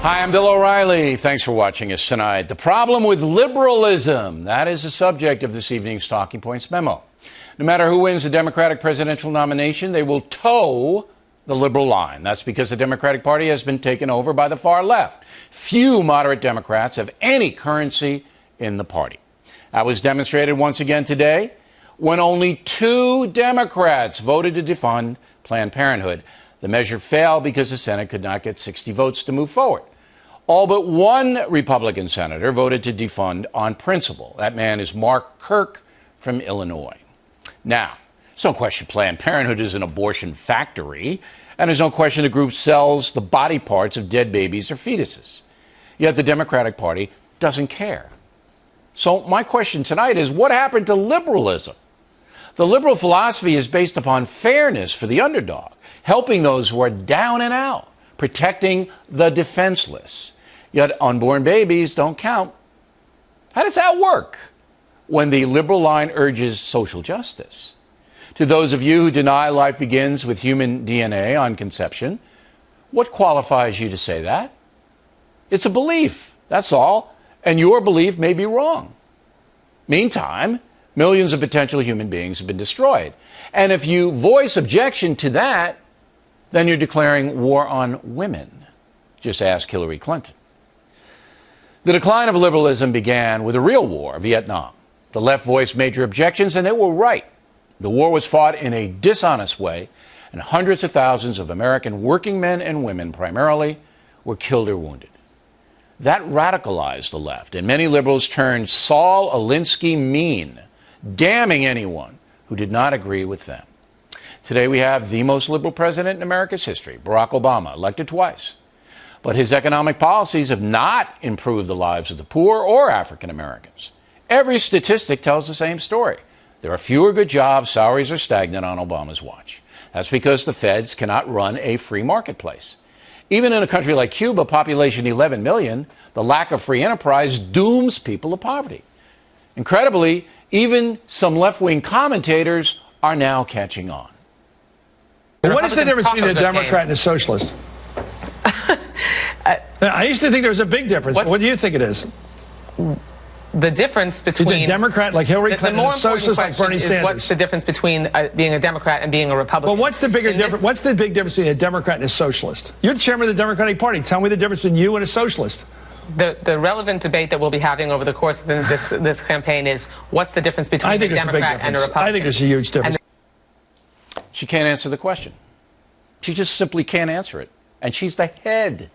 Hi, I'm Bill O'Reilly. Thanks for watching us tonight. The problem with liberalism, that is the subject of this evening's Talking Points memo. No matter who wins the Democratic presidential nomination, they will toe the liberal line. That's because the Democratic Party has been taken over by the far left. Few moderate Democrats have any currency in the party. That was demonstrated once again today when only 2 Democrats voted to defund Planned Parenthood. The measure failed because the Senate could not get 60 votes to move forward. All but 1 Republican senator voted to defund on principle. That man is Mark Kirk from Illinois. Now, there's no question Planned Parenthood is an abortion factory, and there's no question the group sells the body parts of dead babies or fetuses. Yet the Democratic Party doesn't care. So my question tonight is, what happened to liberalism? The liberal philosophy is based upon fairness for the underdog, helping those who are down and out, protecting the defenseless. Yet unborn babies don't count. How does that work when the liberal line urges social justice? To those of you who deny life begins with human DNA on conception, what qualifies you to say that? It's a belief, that's all, and your belief may be wrong. Meantime, millions of potential human beings have been destroyed. And if you voice objection to that, then you're declaring war on women. Just ask Hillary Clinton. The decline of liberalism began with a real war, Vietnam. The left voiced major objections, and they were right. The war was fought in a dishonest way, and hundreds of thousands of American working men and women primarily were killed or wounded. That radicalized the left, and many liberals turned Saul Alinsky mean, damning anyone who did not agree with them. Today we have the most liberal president in America's history, Barack Obama, elected twice. But his economic policies have not improved the lives of the poor or African Americans. Every statistic tells the same story. There are fewer good jobs, salaries are stagnant on Obama's watch. That's because the feds cannot run a free marketplace. Even in a country like Cuba, population 11 million, the lack of free enterprise dooms people to poverty. Incredibly, even some left-wing commentators are now catching on. What is the difference between a Democrat and a socialist? I used to think there was a big difference. What do you think it is? The difference between a Democrat like Hillary Clinton and a socialist like Bernie Sanders. What's the difference between being a Democrat and being a Republican? Well, what's the bigger difference? What's the big difference between a Democrat and a socialist? You're the chairman of the Democratic Party. Tell me the difference between you and a socialist. The relevant debate that we'll be having over the course of this campaign is what's the difference between a Democrat and a Republican? I think there's a huge difference. She can't answer the question. She just simply can't answer it. And she's the head.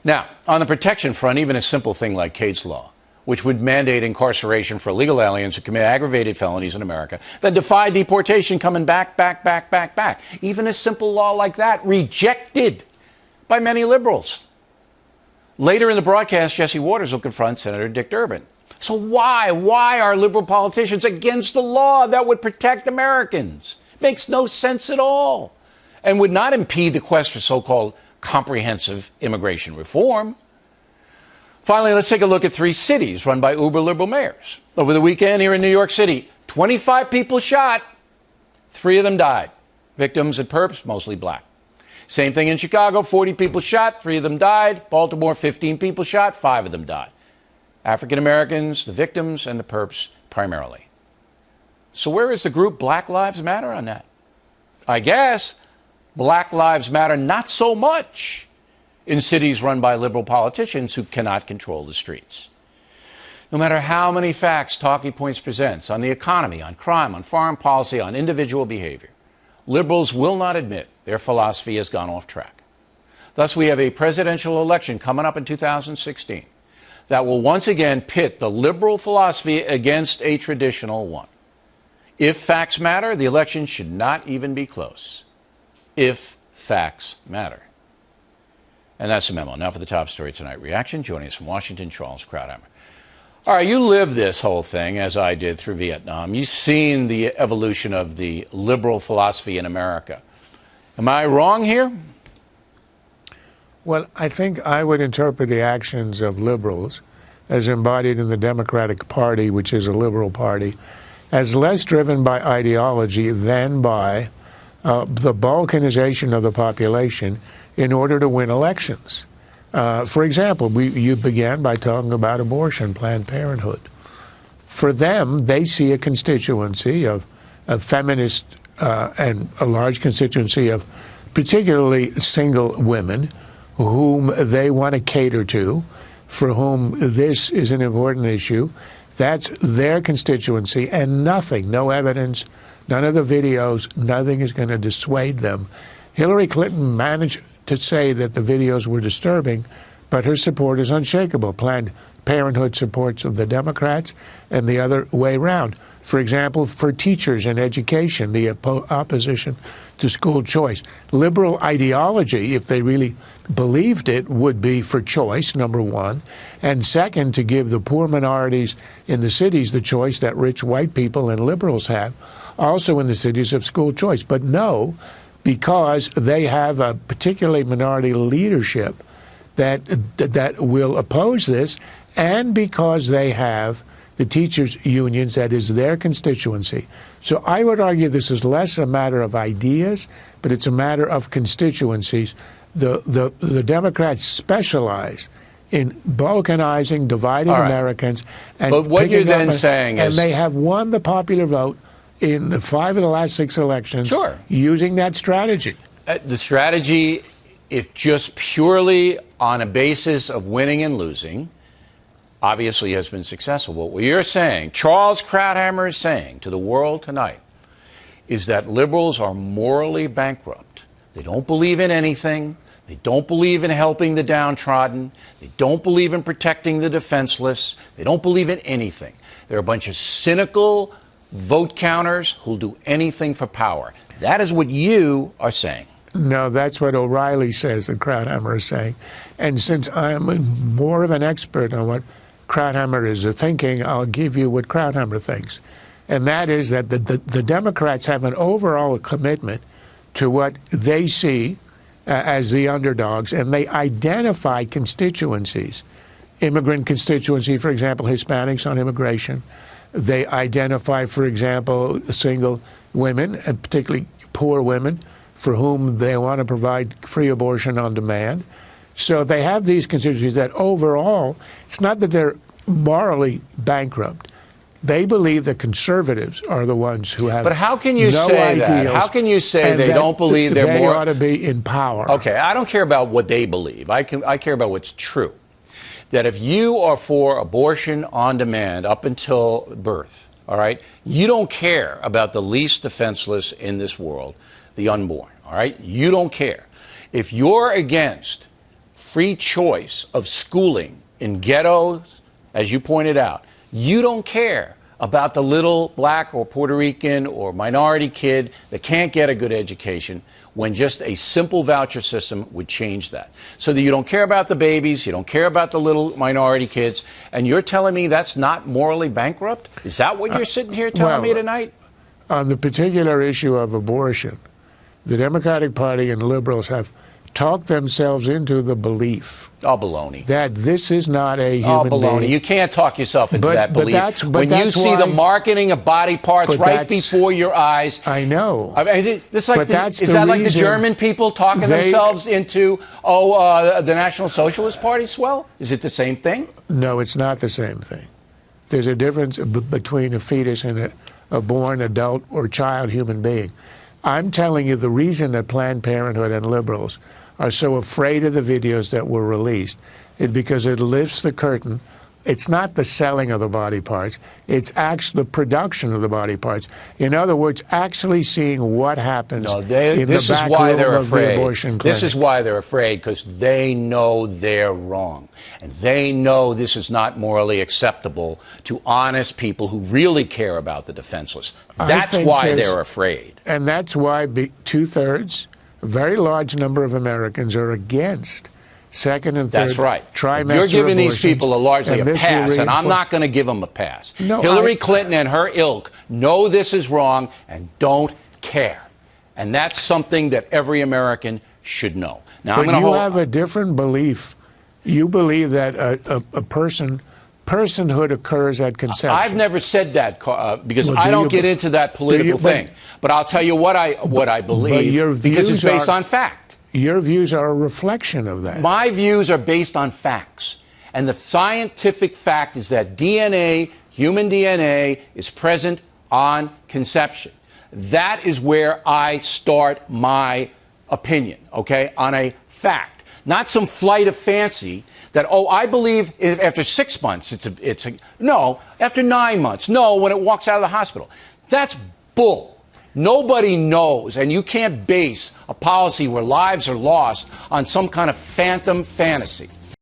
Now, on the protection front, even a simple thing like Cade's Law, which would mandate incarceration for illegal aliens who commit aggravated felonies in America, that defy deportation coming back. Even a simple law like that rejected by many liberals. Later in the broadcast, Jesse Waters will confront Senator Dick Durbin. So why are liberal politicians against a law that would protect Americans? Makes no sense at all, and would not impede the quest for so-called comprehensive immigration reform. Finally, let's take a look at 3 cities run by uber-liberal mayors. Over the weekend here in New York City, 25 people shot, 3 of them died. Victims and perps, mostly black. Same thing in Chicago, 40 people shot, 3 of them died. Baltimore, 15 people shot, 5 of them died. African Americans, the victims, and the perps primarily. So where is the group Black Lives Matter on that? I guess Black Lives Matter not so much in cities run by liberal politicians who cannot control the streets. No matter how many facts Talking Points presents on the economy, on crime, on foreign policy, on individual behavior, liberals will not admit their philosophy has gone off track. Thus, we have a presidential election coming up in 2016 that will once again pit the liberal philosophy against a traditional one. If facts matter, the election should not even be close. If facts matter. And that's the memo. Now for the top story tonight. Reaction. Joining us from Washington, Charles Krauthammer. All right, you lived this whole thing, as I did, through Vietnam. You've seen the evolution of the liberal philosophy in America. Am I wrong here? Well, I think I would interpret the actions of liberals as embodied in the Democratic Party, which is a liberal party, as less driven by ideology than by the balkanization of the population in order to win elections. For example, you began by talking about abortion, Planned Parenthood. For them, they see a constituency of feminists and a large constituency of particularly single women whom they want to cater to, for whom this is an important issue. That's their constituency, and nothing, no evidence, none of the videos, nothing is going to dissuade them. Hillary Clinton managed to say that the videos were disturbing, but her support is unshakable. Planned Parenthood supports the Democrats and the other way around. For example, for teachers and education, the opposition to school choice. Liberal ideology, if they really believed it, would be for choice, number one, and second, to give the poor minorities in the cities the choice that rich white people and liberals have, also in the cities of school choice. But no, because they have a particularly minority leadership that will oppose this, and because they have the teachers' unions, that is their constituency. So I would argue this is less a matter of ideas, but it's a matter of constituencies. The Democrats specialize in balkanizing, dividing Americans, and but what you're then saying is, and they have won the popular vote in 5 of the last 6 elections. Using that strategy. The strategy, if just purely on a basis of winning and losing, obviously has been successful. But what you're saying, Charles Krauthammer is saying to the world tonight, is that liberals are morally bankrupt. They don't believe in anything. They don't believe in helping the downtrodden. They don't believe in protecting the defenseless. They don't believe in anything. They're a bunch of cynical vote counters who'll do anything for power. That is what you are saying. No, that's what Oreilly says that Krauthammer is saying. And since I'm more of an expert on what Krauthammer is thinking, I'll give you what Krauthammer thinks. And that is that the Democrats have an overall commitment to what they see as the underdogs, and they identify constituencies. Immigrant constituency, for example, Hispanics on immigration. They identify, for example, single women, and particularly poor women, for whom they want to provide free abortion on demand. So they have these constituencies that overall, it's not that they're morally bankrupt. They believe that conservatives are the ones who have But how can you no say ideals, that? How can you say they don't believe they're they more... ought to be in power? Okay, I don't care about what they believe. I care about what's true. That if you are for abortion on demand up until birth, all right, you don't care about the least defenseless in this world, the unborn, all right? You don't care. If you're against free choice of schooling in ghettos, as you pointed out, you don't care about the little black or Puerto Rican or minority kid that can't get a good education, when just a simple voucher system would change that. So that you don't care about the babies, you don't care about the little minority kids, and you're telling me that's not morally bankrupt? Is that what you're sitting here telling me tonight? On the particular issue of abortion, the Democratic Party and liberals have talked themselves into the belief that this is not a human being. You can't talk yourself into that belief. When you see the marketing of body parts right before your eyes. I know. I mean, is that like the German people talking themselves into, the National Socialist Party swell? Is it the same thing? No, it's not the same thing. There's a difference between a fetus and a born adult or child human being. I'm telling you the reason that Planned Parenthood and liberals are so afraid of the videos that were released is because it lifts the curtain. It's not the selling of the body parts. It's actually the production of the body parts. In other words, actually seeing what happens in the back room of the abortion clinic. This is why they're afraid, because they know they're wrong. And they know this is not morally acceptable to honest people who really care about the defenseless. That's why they're afraid. And that's why 2/3, a very large number of Americans are against second and third trimester You're giving these abortions, people largely a pass, and I'm not going to give them a pass. No, Hillary Clinton and her ilk know this is wrong and don't care. And that's something that every American should know. Now, but you have a different belief. You believe that personhood occurs at conception. I've never said that because I don't get into that political thing. But I'll tell you what I believe, because it's based on fact. Your views are a reflection of that. My views are based on facts. And the scientific fact is that DNA, human DNA, is present on conception. That is where I start my opinion, okay, on a fact. Not some flight of fancy that, oh, I believe after 6 months no, after 9 months, no, when it walks out of the hospital. That's bull. Nobody knows, and you can't base a policy where lives are lost on some kind of phantom fantasy.